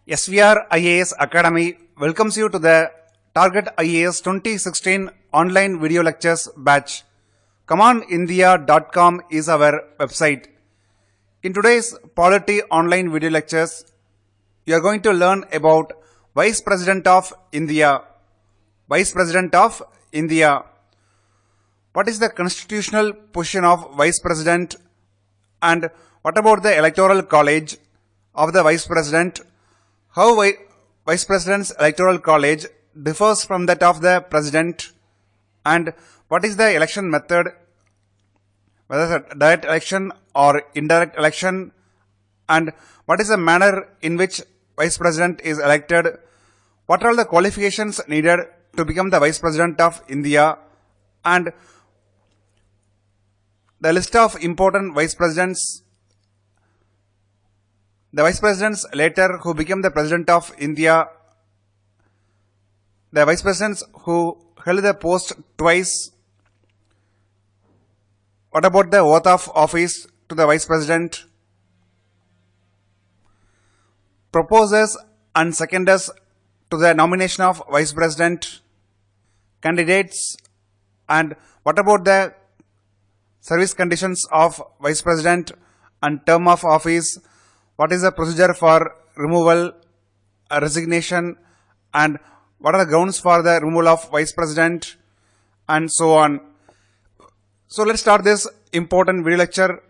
SVR IAS Academy welcomes you to the Target IAS 2016 online video lectures batch. ComeOnIndia.com is our website. In today's Polity online video lectures, you are going to learn about Vice President of India. Vice President of India. What is the constitutional position of Vice President? And what about the Electoral College of the Vice President? How Vice President's Electoral College differs from that of the President? And what is the election method? Whether it's a direct election or indirect election? And what is the manner in which Vice President is elected? What are the qualifications needed to become the Vice President of India? And the list of important Vice Presidents, the Vice Presidents later who became the President of India, the Vice Presidents who held the post twice. What about the oath of office to the Vice President? Proposers and seconders to the nomination of Vice President, candidates, and what about the service conditions of Vice President and term of office? What is the procedure for removal, resignation, and what are the grounds for the removal of Vice President, and so on. So let's start this important video lecture.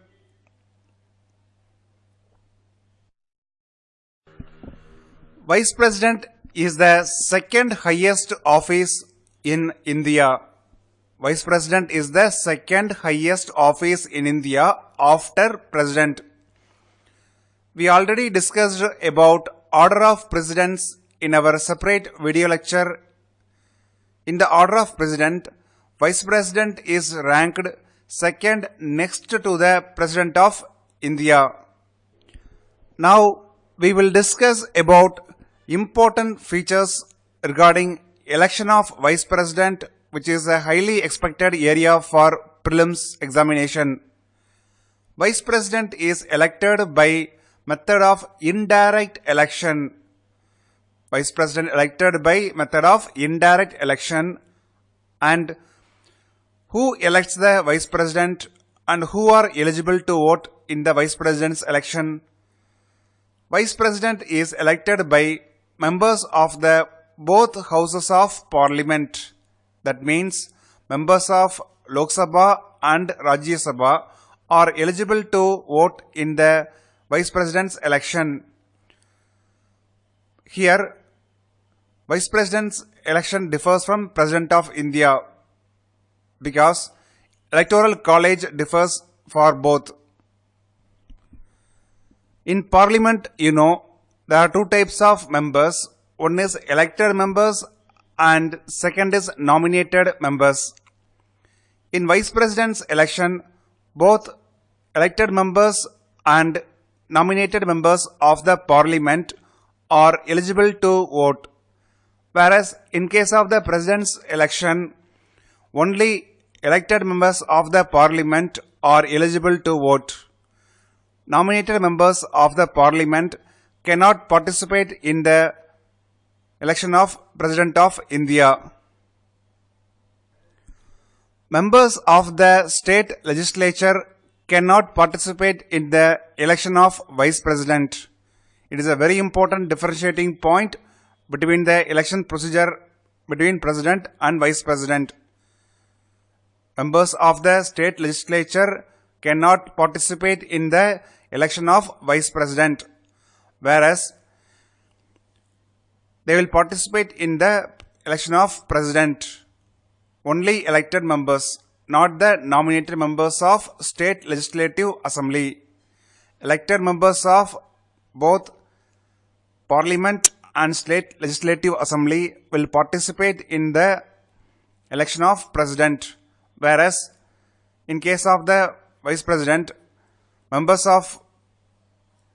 Vice President is the second highest office in India. Vice President is the second highest office in India after President. We already discussed about order of precedence in our separate video lecture. In the order of President, Vice President is ranked second next to the President of India. Now we will discuss about important features regarding election of Vice President, which is a highly expected area for prelims examination. Vice President is elected by method of indirect election. Vice President elected by method of indirect election. And who elects the Vice President and who are eligible to vote in the Vice President's election? Vice President is elected by members of the both houses of Parliament. That means members of Lok Sabha and Rajya Sabha are eligible to vote in the Vice President's election. Here, Vice President's election differs from President of India because Electoral College differs for both. In Parliament, there are two types of members. One is elected members and second is nominated members. In Vice President's election, both elected members and nominated members of the Parliament are eligible to vote. Whereas in case of the President's election, only elected members of the Parliament are eligible to vote. Nominated members of the Parliament cannot participate in the election of President of India. Members of the state legislature cannot participate in the election of Vice President. It is a very important differentiating point between the election procedure between President and Vice President. Members of the state legislature cannot participate in the election of Vice President, whereas they will participate in the election of President. Only elected members, not the nominated members of State Legislative Assembly. Elected members of both Parliament and State Legislative Assembly will participate in the election of President, whereas in case of the Vice President, members of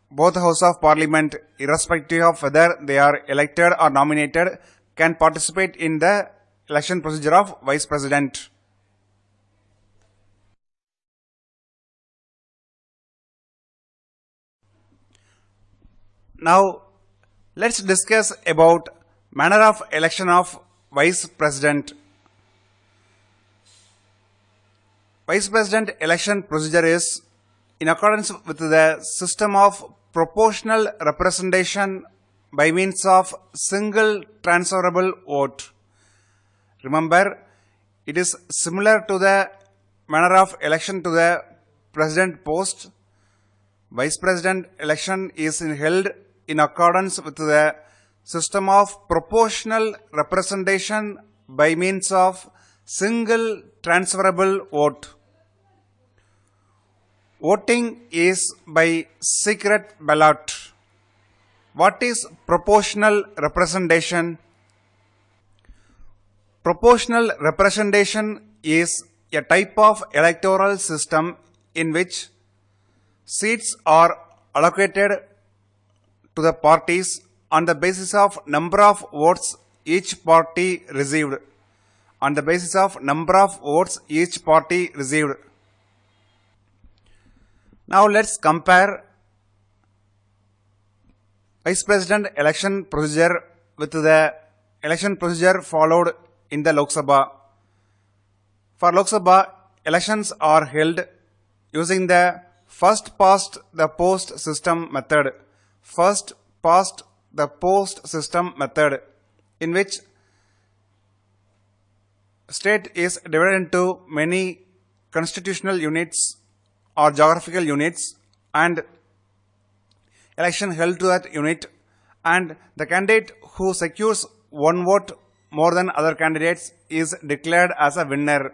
both House of Parliament, irrespective of whether they are elected or nominated, can participate in the election procedure of Vice President. Now, Let's discuss about manner of election of Vice President. Vice President election procedure is in accordance with the system of proportional representation by means of single transferable vote. Remember, it is similar to the manner of election to the president post. Vice President election is held in accordance with the system of proportional representation by means of single transferable vote. Voting is by secret ballot. What is proportional representation? Proportional representation is a type of electoral system in which seats are allocated to the parties on the basis of number of votes each party received. On the basis of number of votes each party received. Now let's compare Vice President election procedure with the election procedure followed in the Lok Sabha. For Lok Sabha, elections are held using the first past the post system method. First past the post system method, in which state is divided into many constitutional units or geographical units, and election held to that unit, and the candidate who secures one vote more than other candidates is declared as a winner.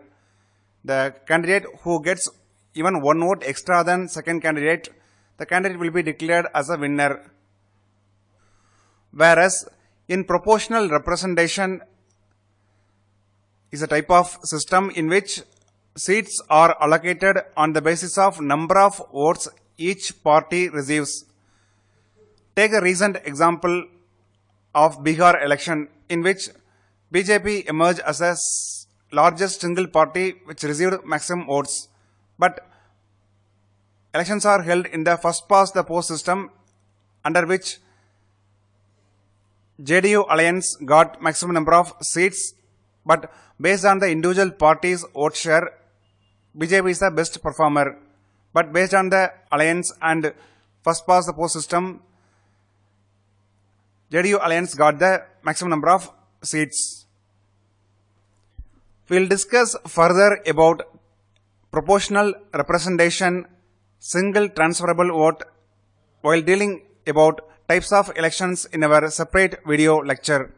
The candidate who gets even one vote extra than second candidate, the candidate will be declared as a winner. Whereas in proportional representation is a type of system in which seats are allocated on the basis of number of votes each party receives. Take a recent example of Bihar election, in which BJP emerged as a largest single party which received maximum votes. But elections are held in the first past the post system, under which JDU alliance got maximum number of seats, but based on the individual party's vote share, BJP is the best performer. But based on the alliance and first past the post system, JDU alliance got the maximum number of seats. We will discuss further about proportional representation, single transferable vote while dealing about types of elections in our separate video lecture.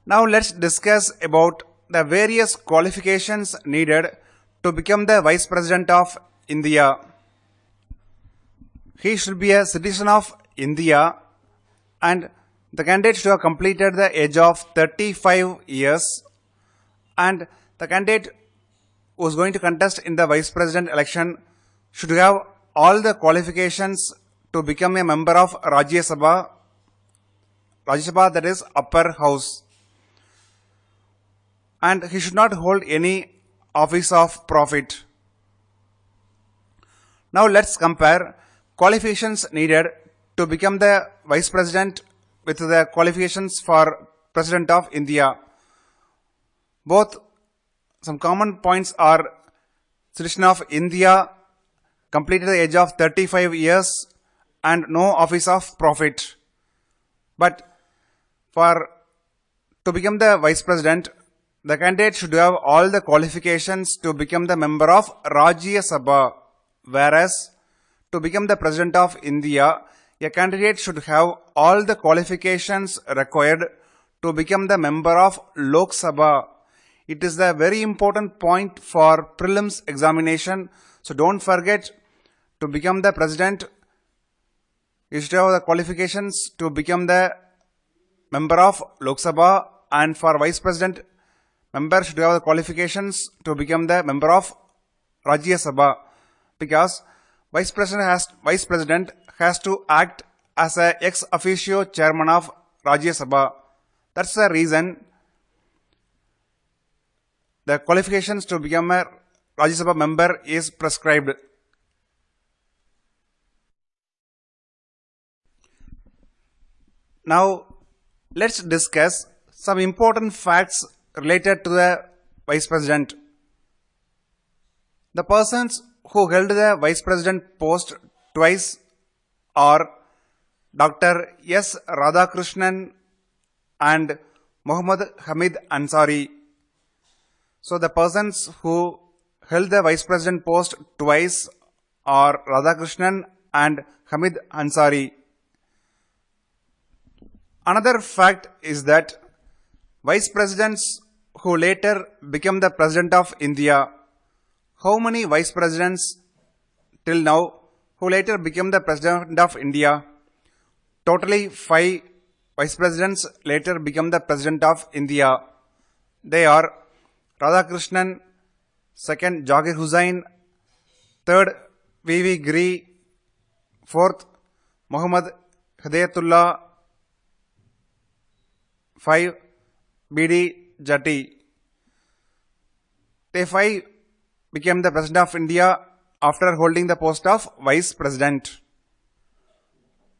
Now let's discuss about the various qualifications needed to become the Vice President of India. He should be a citizen of India, and the candidate should have completed the age of 35 years, and the candidate who is going to contest in the Vice President election should have all the qualifications to become a member of Rajya Sabha, that is upper house, and he should not hold any office of profit. Now let's compare qualifications needed to become the Vice President with the qualifications for President of India. Both some common points are citizen of India, completed the age of 35 years, and no office of profit. But to become the Vice President, the candidate should have all the qualifications to become the member of Rajya Sabha, whereas to become the President of India, a candidate should have all the qualifications required to become the member of Lok Sabha. It is the very important point for prelims examination, so don't forget, to become the President, you should have the qualifications to become the member of Lok Sabha, and for Vice President, member should have the qualifications to become the member of Rajya Sabha, because Vice President has to act as a ex officio chairman of Rajya Sabha. That's the reason the qualifications to become a Rajya Sabha member is prescribed. Now, let's discuss some important facts related to the Vice President. The persons who held the Vice President post twice are Dr. S. Radhakrishnan and Muhammad Hamid Ansari. So, the persons who held the Vice President post twice are Radhakrishnan and Hamid Ansari. Another fact is that Vice Presidents who later became the President of India. How many Vice Presidents till now who later became the President of India? Totally 5 Vice Presidents later became the President of India. They are Radhakrishnan, second Zakir Hussain, third V.V. Giri, fourth Muhammad Hidayatullah, 5 B.D. Jatti. They 5 became the President of India after holding the post of Vice President.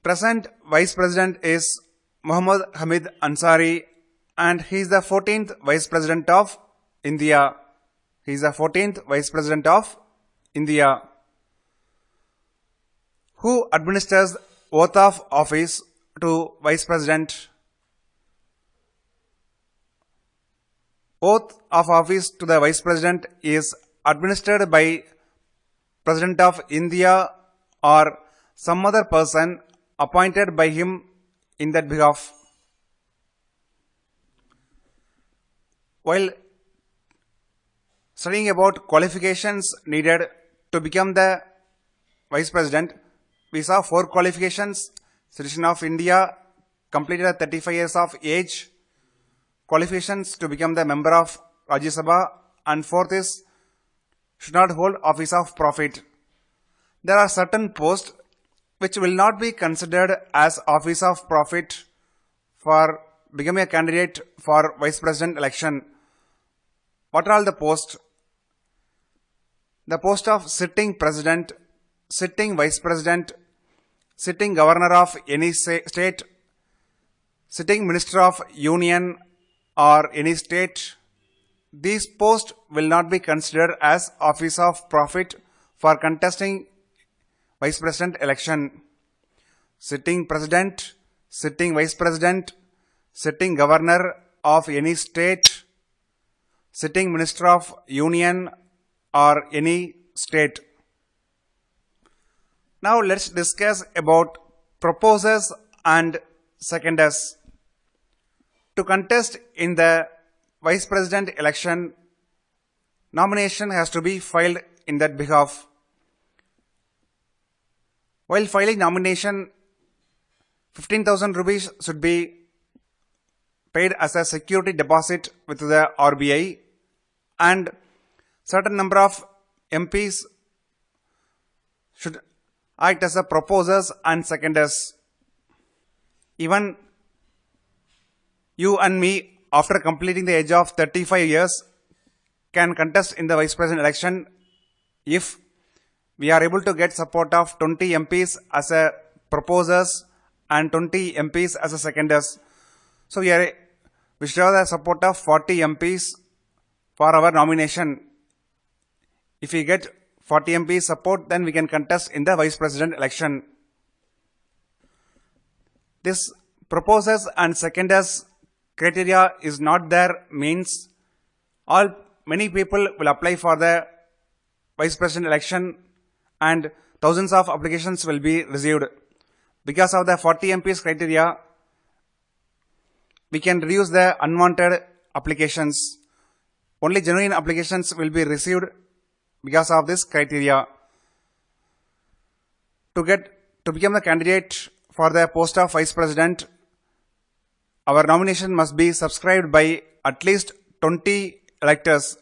Present Vice President is Muhammad Hamid Ansari and he is the 14th Vice President of India. He is the 14th Vice President of India. Who administers oath of office to Vice President? Oath of office to the Vice President is administered by President of India or some other person appointed by him in that behalf. While studying about qualifications needed to become the Vice President, we saw 4 qualifications: citizen of India, completed 35 years of age, qualifications to become the member of Rajya Sabha, and 4th is should not hold office of profit. There are certain posts which will not be considered as office of profit for becoming a candidate for Vice President election. What are all the posts? The post of sitting President, sitting Vice President, sitting Governor of any state, sitting Minister of Union or any state. These posts will not be considered as office of profit for contesting Vice President election. Sitting President, sitting Vice President, sitting Governor of any state, sitting Minister of Union or any state. Now let's discuss about proposers and seconders. To contest in the Vice President election, nomination has to be filed in that behalf. While filing nomination, 15,000 rupees should be paid as a security deposit with the RBI, and certain number of MPs should act as a proposers and seconders. Even you and me, after completing the age of 35 years, can contest in the Vice President election if we are able to get support of 20 MPs as a proposers and 20 MPs as a seconders. So we should have the support of 40 MPs for our nomination. If we get 40 MPs support, then we can contest in the Vice President election. This proposers and seconders criteria is not there means many people will apply for the Vice President election and thousands of applications will be received. Because of the 40 MPs criteria, we can reduce the unwanted applications. Only genuine applications will be received because of this criteria. To become the candidate for the post of Vice President, our nomination must be subscribed by at least 20 electors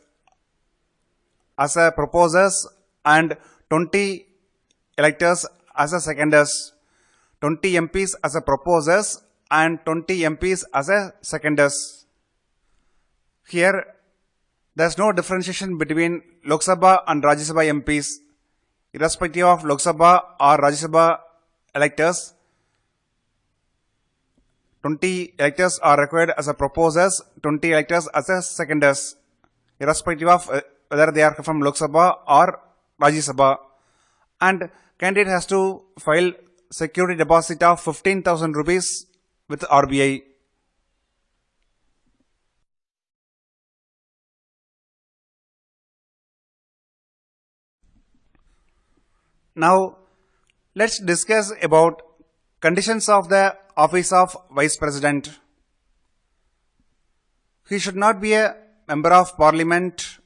as a proposers and 20 electors as a seconders, 20 MPs as a proposers and 20 MPs as a seconders. Here, there is no differentiation between Lok Sabha and Rajya Sabha MPs. Irrespective of Lok Sabha or Rajya Sabha electors, 20 electors are required as a proposers, 20 electors as a seconders, irrespective of whether they are from Lok Sabha or Rajya Sabha. And candidate has to file security deposit of 15,000 rupees with RBI. Now, let's discuss about conditions of the office of Vice President. He should not be a member of Parliament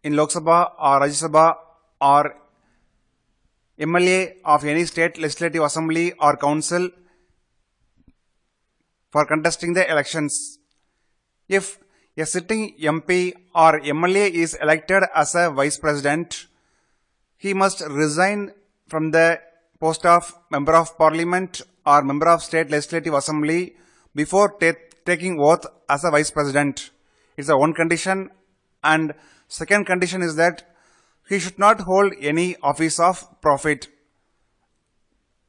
in Lok Sabha or Rajya Sabha or MLA of any state legislative assembly or council for contesting the elections. If a sitting MP or MLA is elected as a Vice President, he must resign from the post of Member of Parliament or Member of State Legislative Assembly before taking oath as a Vice President. It's a one condition. And second condition is that he should not hold any office of profit.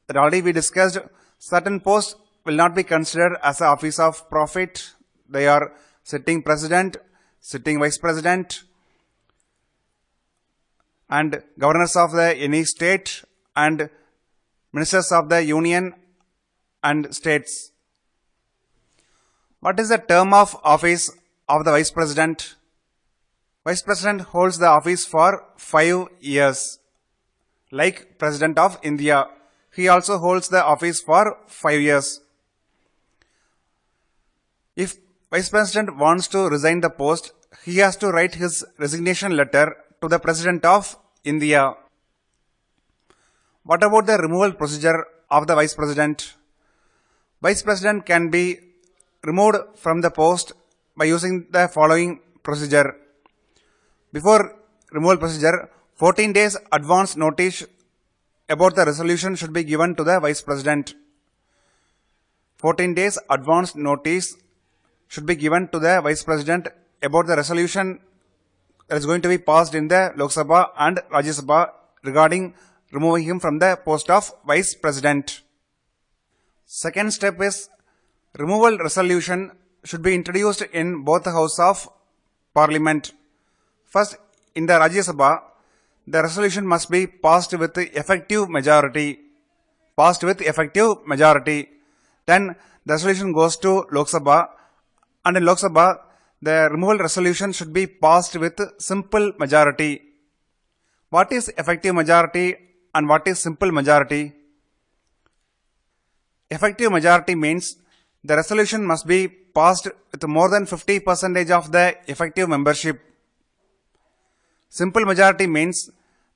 That already we discussed, certain posts will not be considered as an office of profit. They are sitting President, sitting Vice President, and governors of any state and ministers of the union and states. What is the term of office of the Vice President? Vice President holds the office for 5 years. Like President of India, he also holds the office for 5 years. If Vice President wants to resign the post, he has to write his resignation letter to the President of India. What about the removal procedure of the Vice President? Vice President can be removed from the post by using the following procedure. Before removal procedure, 14 days advance notice about the resolution should be given to the Vice President. 14 days advance notice should be given to the Vice President about the resolution that is going to be passed in the Lok Sabha and Rajya Sabha regarding removing him from the post of Vice President. Second step is removal resolution should be introduced in both the House of Parliament. First, in the Rajya Sabha, the resolution must be passed with effective majority. Then the resolution goes to Lok Sabha, and in Lok Sabha, the removal resolution should be passed with simple majority. What is effective majority and what is simple majority? Effective majority means the resolution must be passed with more than 50% of the effective membership. Simple majority means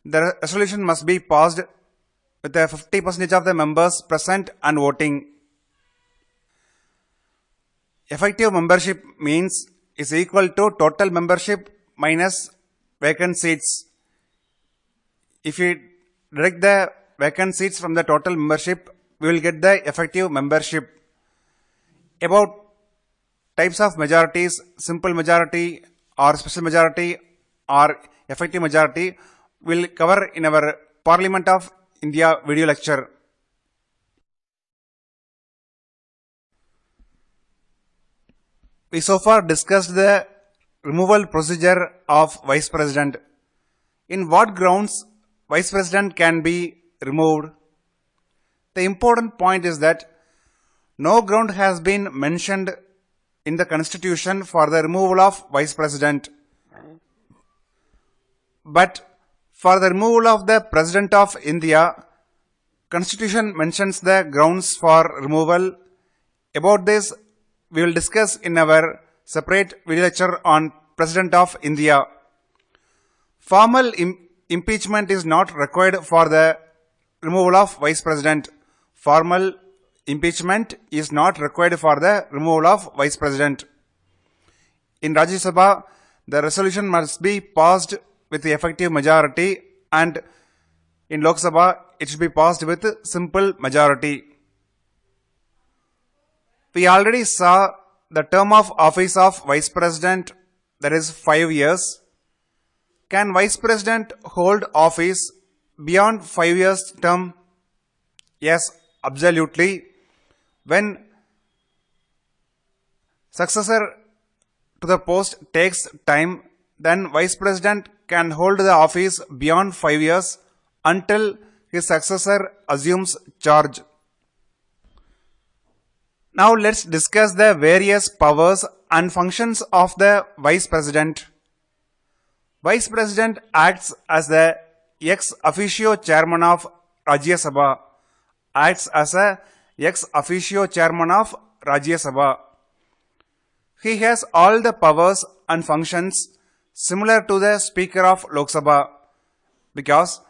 the resolution must be passed with 50% of the members present and voting. Effective membership means is equal to total membership minus vacant seats. If we deduct the vacant seats from the total membership, we will get the effective membership. About types of majorities, simple majority or special majority or effective majority, will cover in our Parliament of India video lecture. We so far discussed the removal procedure of Vice President. In what grounds Vice President can be removed? The important point is that no ground has been mentioned in the Constitution for the removal of Vice President. But for the removal of the President of India, Constitution mentions the grounds for removal. About this, we will discuss in our separate video lecture on President of India. Formal impeachment is not required for the removal of Vice President. Formal impeachment is not required for the removal of Vice President. In Rajya Sabha, the resolution must be passed with the effective majority, and in Lok Sabha, it should be passed with simple majority. We already saw the term of office of Vice President, that is 5 years. Can Vice President hold office beyond 5 years term? Yes, absolutely. When successor to the post takes time, then Vice President can hold the office beyond 5 years until his successor assumes charge. Now let's discuss the various powers and functions of the Vice President. Vice President acts as the ex officio chairman of Rajya Sabha. He has all the powers and functions similar to the Speaker of Lok Sabha, because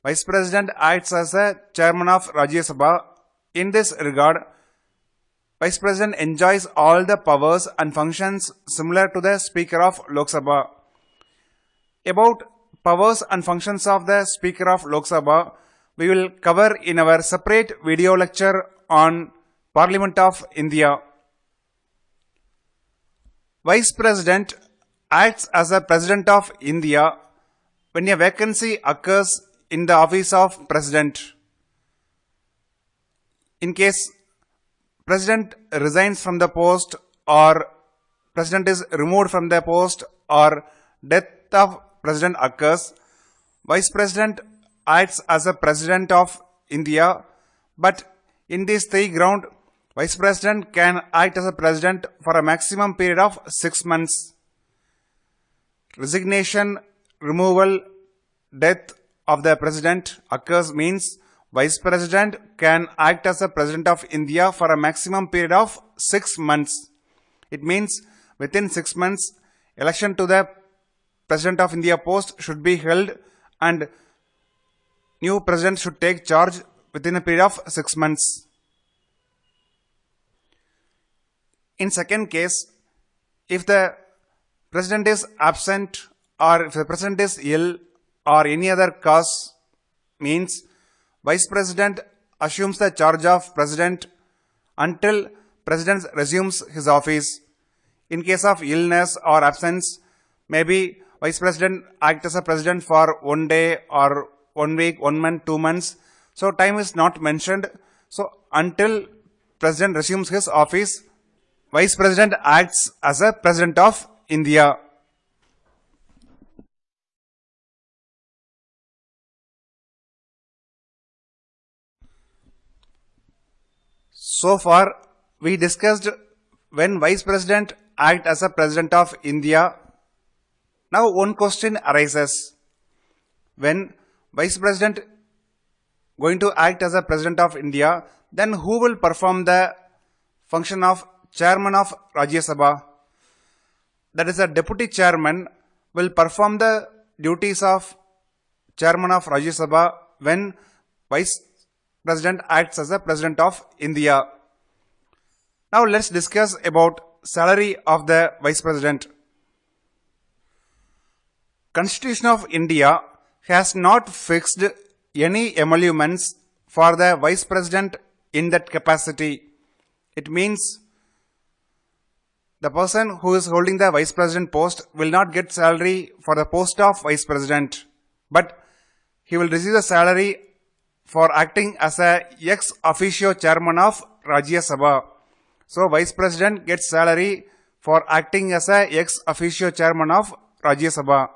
Vice President acts as the chairman of Rajya Sabha. In this regard, Vice President enjoys all the powers and functions similar to the Speaker of Lok Sabha. About powers and functions of the Speaker of Lok Sabha, we will cover in our separate video lecture on Parliament of India. Vice President acts as a President of India when a vacancy occurs in the office of President. In case President resigns from the post, or President is removed from the post, or death of President occurs, Vice President acts as a President of India. But in these three grounds, Vice President can act as a President for a maximum period of 6 months. Resignation, removal, death of the President occurs means Vice President can act as a President of India for a maximum period of 6 months. It means within 6 months, election to the President of India post should be held and new President should take charge within a period of 6 months. In second case, if the President is absent, or if the President is ill, or any other cause, means Vice President assumes the charge of President until President resumes his office. In case of illness or absence, maybe Vice President acts as a President for 1 day or 1 week, 1 month, 2 months. So time is not mentioned. So until President resumes his office, Vice President acts as a President of India. So far, we discussed when Vice President acts as a President of India. Now one question arises. When Vice President going to act as a President of India, then who will perform the function of Chairman of Rajya Sabha? That is, a Deputy Chairman will perform the duties of Chairman of Rajya Sabha when Vice President acts as a President of India. Now let's discuss about salary of the Vice President. Constitution of India has not fixed any emoluments for the Vice President in that capacity. It means the person who is holding the Vice President post will not get salary for the post of Vice President, but he will receive the salary for acting as a ex officio chairman of Rajya Sabha. So Vice President gets salary for acting as a ex officio chairman of Rajya Sabha.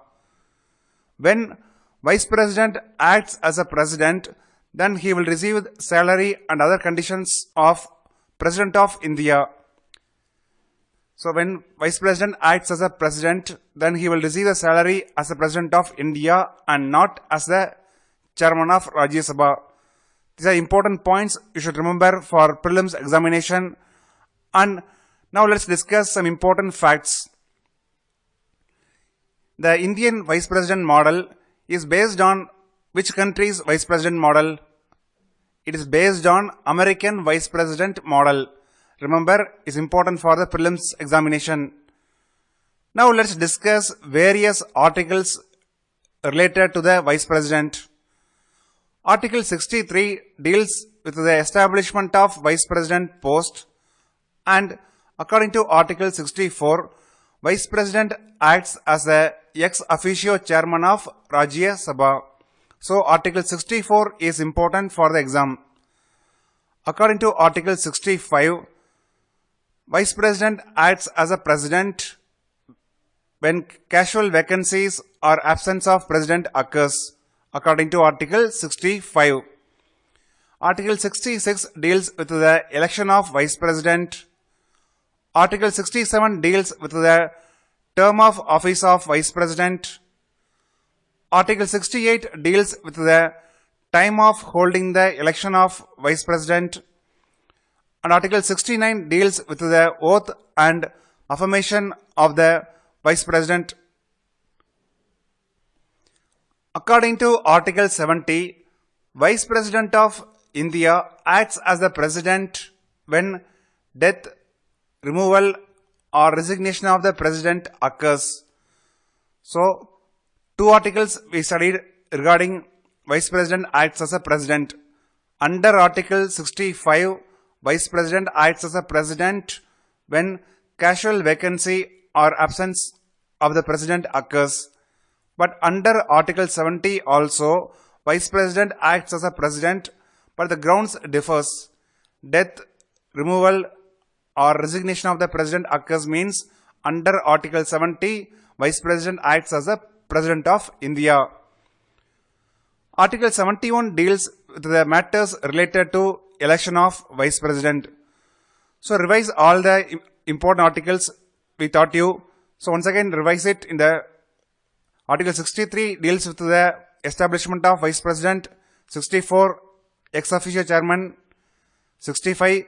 When Vice President acts as a President, then he will receive salary and other conditions of President of India. So when Vice President acts as a President, then he will receive a salary as a President of India and not as the Chairman of Rajya Sabha. These are important points you should remember for prelims examination. And now let's discuss some important facts. The Indian Vice President model is based on which country's Vice President model? It is based on American Vice President model. Remember, it's important for the prelims examination. Now let's discuss various articles related to the Vice President. Article 63 deals with the establishment of Vice President post, and according to Article 64, Vice President acts as the ex officio chairman of Rajya Sabha. So Article 64 is important for the exam. According to Article 65, Vice President acts as a President when casual vacancies or absence of President occurs, according to Article 65. Article 66 deals with the election of Vice President. Article 67 deals with the term of office of Vice President. Article 68 deals with the time of holding the election of Vice President. And Article 69 deals with the oath and affirmation of the Vice President. According to Article 70, Vice President of India acts as the President when death, removal or resignation of the President occurs. So, two articles we studied regarding Vice President acts as a President. Under Article 65, Vice President acts as a President when casual vacancy or absence of the President occurs. But under Article 70 also, Vice President acts as a President, but the grounds differs. Death, removal or resignation of the President occurs means under Article 70, Vice President acts as a President of India. Article 71 deals with the matters related to election of Vice President. So revise all the important articles we taught you. So once again revise it in the Article 63 deals with the establishment of Vice President, 64 ex officio chairman, 65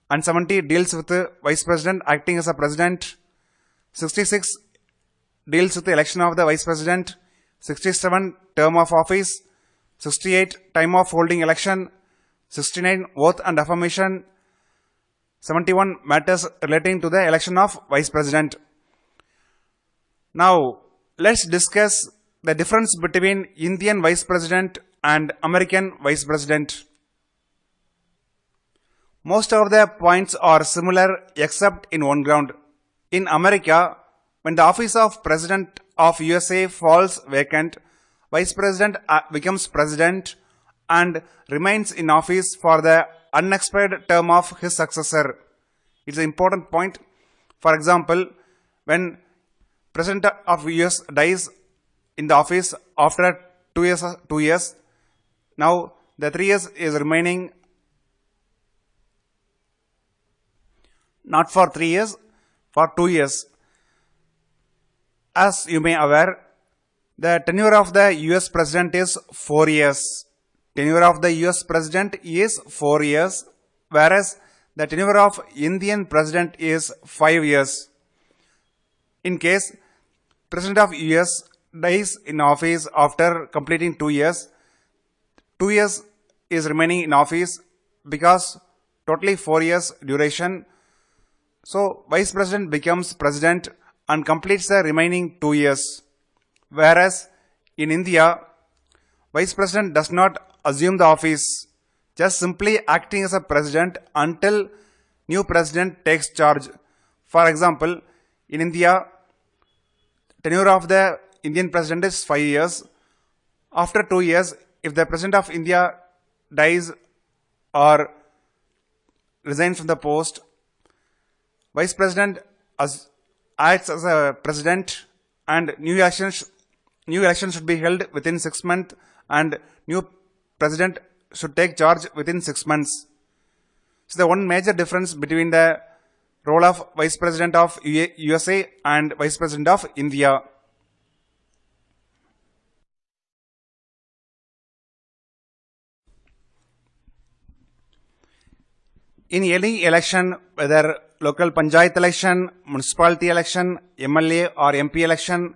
and 70 deals with the Vice President acting as a President, 66 deals with the election of the Vice President, 67 term of office, 68 time of holding election, 69 oath and affirmation, 71 matters relating to the election of Vice President. Now, let's discuss the difference between Indian Vice President and American Vice President. Most of the points are similar except in one ground. In America, when the office of President of USA falls vacant, Vice President becomes President and remains in office for the unexpired term of his successor. It's an important point. For example, when President of US dies in the office after 2 years, now the 3 years is remaining not for 3 years, for 2 years. As you may aware, the tenure of the US President is 4 years. Tenure of the US President is 4 years, whereas the tenure of Indian President is 5 years. In case President of US dies in office after completing 2 years, 2 years is remaining in office because totally 4 years duration. So Vice President becomes President and completes the remaining 2 years. Whereas in India, Vice President does not assume the office, just simply acting as a President until new President takes charge. For example, in India, tenure of the Indian President is 5 years. After 2 years, if the President of India dies or resigns from the post, Vice President acts as a President and new elections should be held within 6 months and new President should take charge within 6 months. So the one major difference between the role of Vice President of USA and Vice President of India. In any election, whether local panchayat election, municipality election, MLA or MP election,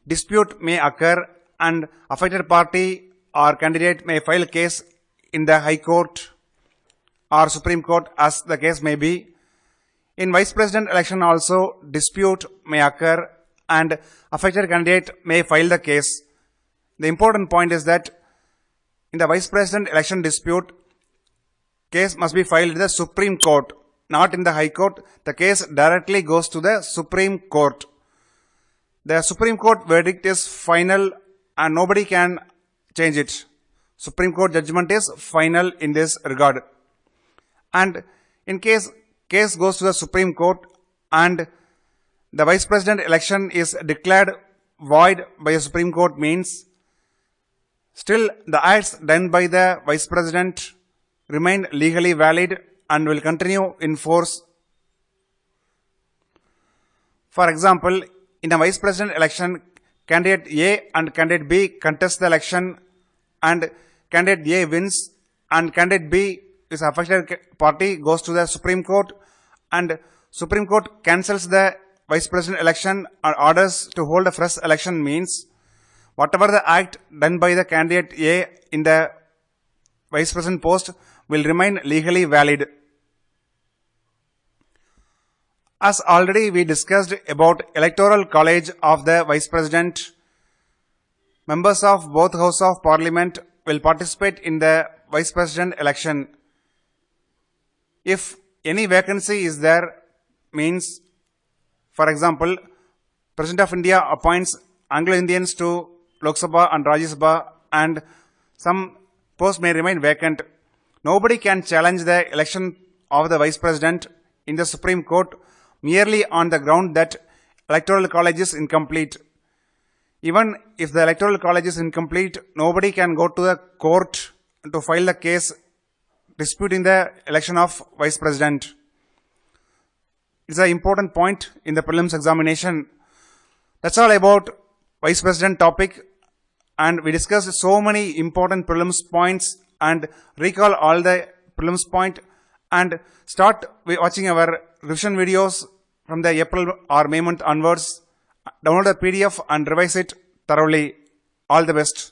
dispute may occur and affected party or candidate may file case in the High Court or Supreme Court as the case may be. In Vice President election also dispute may occur and affected candidate may file the case. The important point is that in the Vice President election dispute, case must be filed in the Supreme Court, not in the High Court. The case directly goes to the Supreme Court. The Supreme Court verdict is final and nobody can change it. Supreme Court judgment is final in this regard. And in case case goes to the Supreme Court and the Vice President election is declared void by the Supreme Court means still the acts done by the Vice President remain legally valid and will continue in force. For example, in a Vice President election, candidate A and candidate B contest the election and candidate A wins and candidate B is affected party goes to the Supreme Court and Supreme Court cancels the Vice President election and orders to hold a fresh election means whatever the act done by the candidate A in the Vice President post will remain legally valid. As already we discussed about Electoral College of the Vice President, members of both Houses of Parliament will participate in the Vice President election. If any vacancy is there, means, for example, President of India appoints Anglo-Indians to Lok Sabha and Rajya Sabha and some posts may remain vacant. Nobody can challenge the election of the Vice President in the Supreme Court merely on the ground that Electoral College is incomplete. Even if the Electoral College is incomplete, nobody can go to the court to file the case disputing the election of Vice President. It's an important point in the prelims examination. That's all about Vice President topic, and we discussed so many important prelims points and recall all the prelims point and start watching our revision videos from the April or May month onwards. Download the PDF and revise it thoroughly. All the best.